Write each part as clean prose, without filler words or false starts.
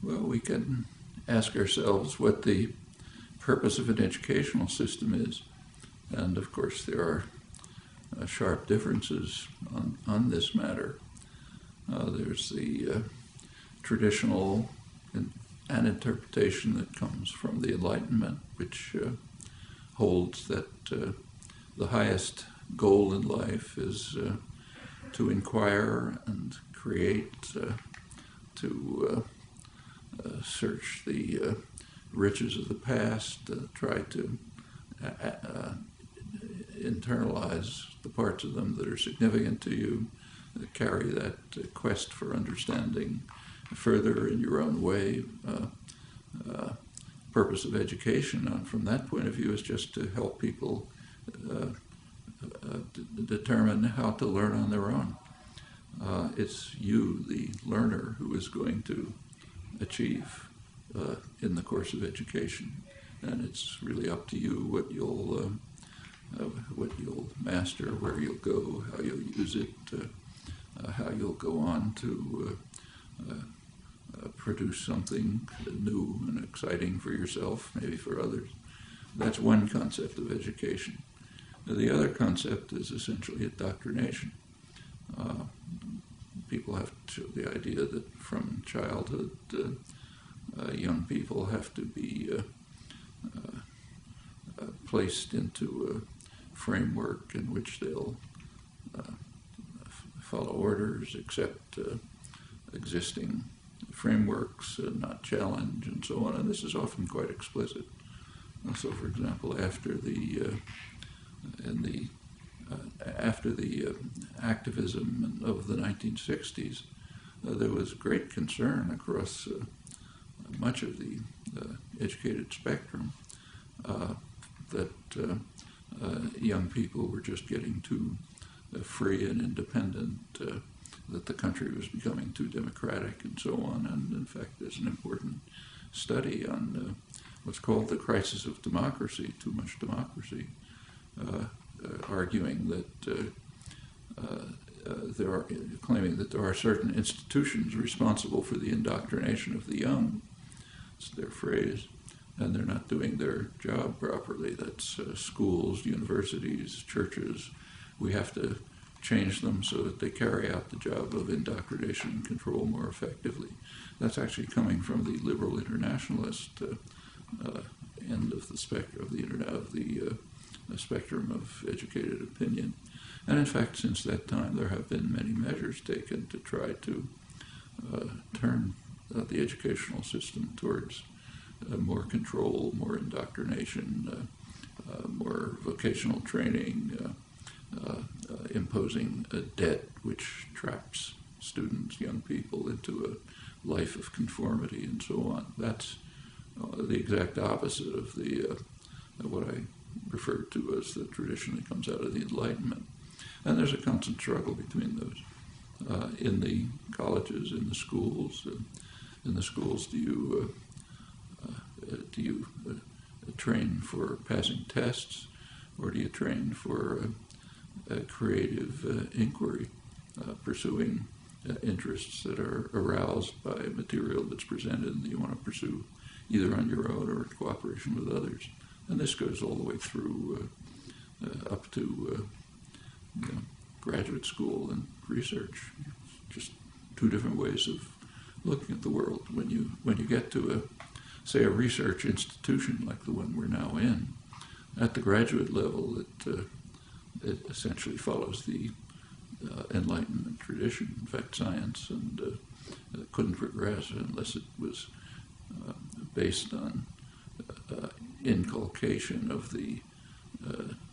Well, we can ask ourselves what the purpose of an educational system is. And of course, there are sharp differences on this matter. There's the traditional an interpretation that comes from the Enlightenment, which holds that the highest goal in life is to inquire and create, to search the riches of the past, try to internalize the parts of them that are significant to you, carry that quest for understanding further in your own way. Purpose of education, from that point of view, is just to help people determine how to learn on their own. It's you, the learner, who is going to achieve in the course of education, and it's really up to you what you'll master, where you'll go, how you'll use it, how you'll go on to produce something new and exciting for yourself, maybe for others. That's one concept of education. The other concept is essentially indoctrination. People have the idea that from childhood, young people have to be placed into a framework in which they'll follow orders, accept existing frameworks, not challenge, and so on. And this is often quite explicit. So, for example, after the activism of the 1960s, there was great concern across much of the educated spectrum that young people were just getting too free and independent, that the country was becoming too democratic, and so on. And in fact, there's an important study on what's called the crisis of democracy, too much democracy, arguing that claiming that there are certain institutions responsible for the indoctrination of the young. It's their phrase, and they're not doing their job properly. That's schools, universities, churches. We have to change them so that they carry out the job of indoctrination and control more effectively. That's actually coming from the liberal internationalist end of the spectrum of the spectrum of educated opinion. And in fact, since that time, there have been many measures taken to try to turn the educational system towards more control, more indoctrination, more vocational training, imposing a debt which traps students, young people, into a life of conformity and so on. That's the exact opposite of the what I refer to as the tradition that comes out of the Enlightenment. And there's a constant struggle between those. In the colleges, in the schools, do you train for passing tests, or do you train for creative inquiry, pursuing interests that are aroused by material that's presented and that you want to pursue either on your own or in cooperation with others? And this goes all the way through up to graduate school and research. Just two different ways of looking at the world. When you get to a research institution like the one we're now in, at the graduate level, it essentially follows the Enlightenment tradition. In fact, science couldn't progress unless it was based on inculcation of the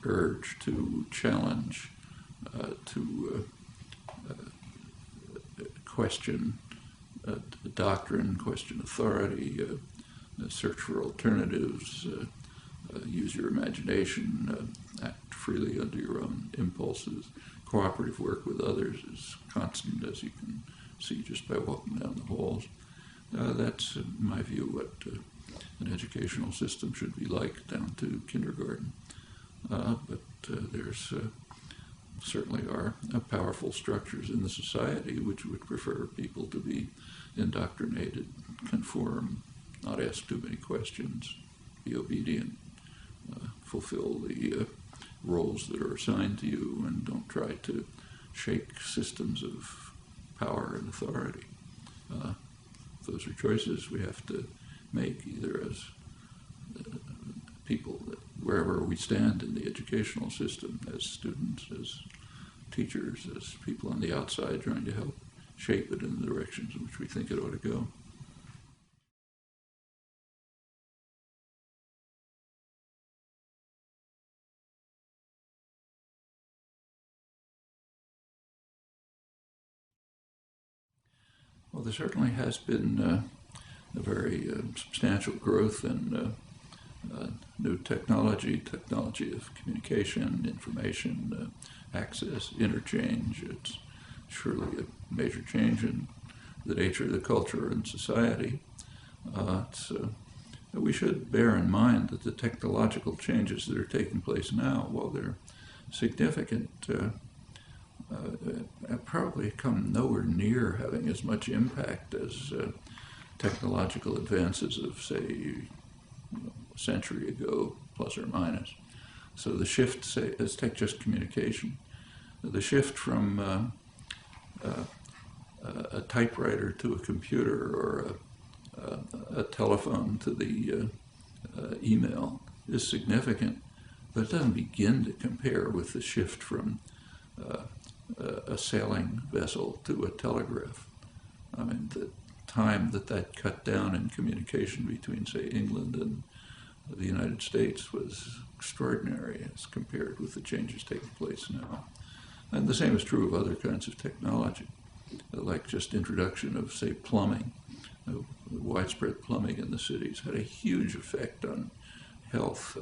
urge to challenge, to question doctrine, question authority, search for alternatives, use your imagination, act freely under your own impulses. Cooperative work with others is constant, as you can see just by walking down the halls. That's, in my view, what an educational system should be like down to kindergarten. But there's certainly are powerful structures in the society which would prefer people to be indoctrinated, conform, not ask too many questions, be obedient, fulfill the roles that are assigned to you, and don't try to shake systems of power and authority. Those are choices we have to make, either as people, wherever we stand in the educational system, as students, as teachers, as people on the outside trying to help shape it in the directions in which we think it ought to go. Well, there certainly has been a very substantial growth in new technology of communication, information, access, interchange. It's surely a major change in the nature of the culture and society. We should bear in mind that the technological changes that are taking place now, while they're significant, probably come nowhere near having as much impact as technological advances of, say, a century ago, plus or minus. So the shift, say, let's take just communication. The shift from a typewriter to a computer, or a telephone to the email is significant, but it doesn't begin to compare with the shift from a sailing vessel to a telegraph. I mean, the time that cut down in communication between, say, England and the United States was extraordinary as compared with the changes taking place now. And the same is true of other kinds of technology, like just introduction of, say, plumbing. Widespread plumbing in the cities had a huge effect on health,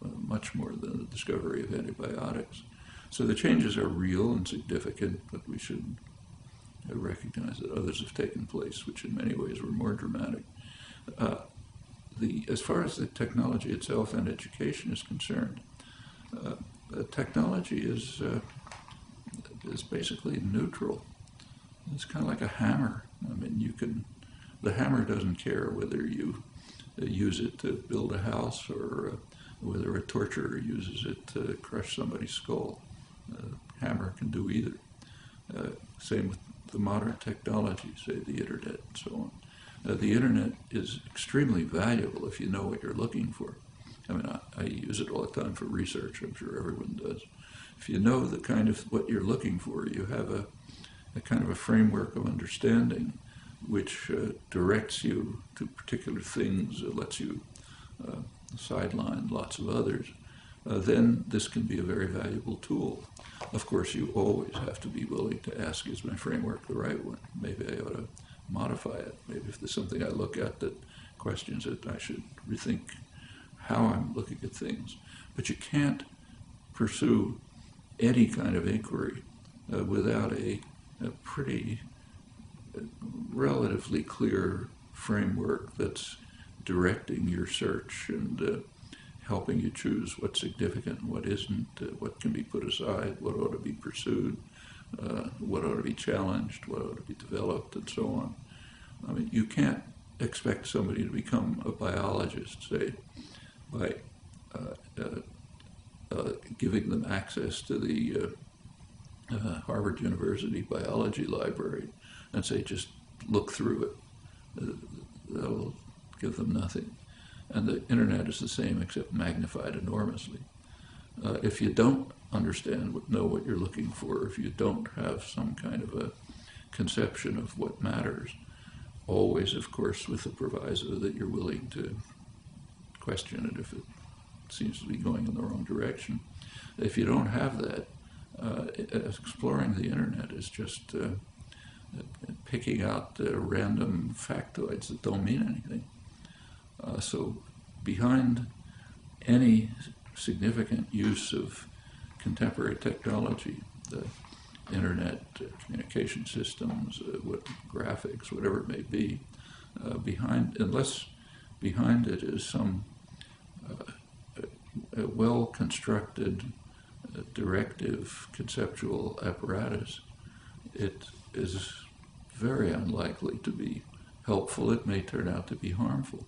much more than the discovery of antibiotics. So the changes are real and significant, but we should recognize that others have taken place, which in many ways were more dramatic. As far as the technology itself and education is concerned, technology is basically neutral. It's kind of like a hammer. I mean, the hammer doesn't care whether you use it to build a house or whether a torturer uses it to crush somebody's skull. Hammer can do either. Same with the modern technology, say the internet and so on. The internet is extremely valuable if you know what you're looking for. I mean, I use it all the time for research. I'm sure everyone does. If you know the kind of what you're looking for, you have a kind of a framework of understanding which directs you to particular things, lets you sideline lots of others, then this can be a very valuable tool. Of course, you always have to be willing to ask, is my framework the right one? Maybe I ought to modify it. Maybe if there's something I look at that questions it, I should rethink how I'm looking at things. But you can't pursue any kind of inquiry without a pretty relatively clear framework that's directing your search and helping you choose what's significant and what isn't, what can be put aside, what ought to be pursued, what ought to be challenged, what ought to be developed, and so on. I mean, you can't expect somebody to become a biologist, say, by giving them access to the Harvard University biology library and say, just look through it. That'll give them nothing. And the internet is the same, except magnified enormously. If you don't know what you're looking for, if you don't have some kind of a conception of what matters, always, of course, with the proviso that you're willing to question it if it seems to be going in the wrong direction. If you don't have that, exploring the internet is just picking out random factoids that don't mean anything. So behind any significant use of contemporary technology, the internet, communication systems, graphics, whatever it may be, unless behind it is some well-constructed directive conceptual apparatus, it is very unlikely to be helpful. It may turn out to be harmful.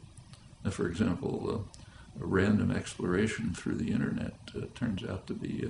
Now, for example, a random exploration through the internet turns out to be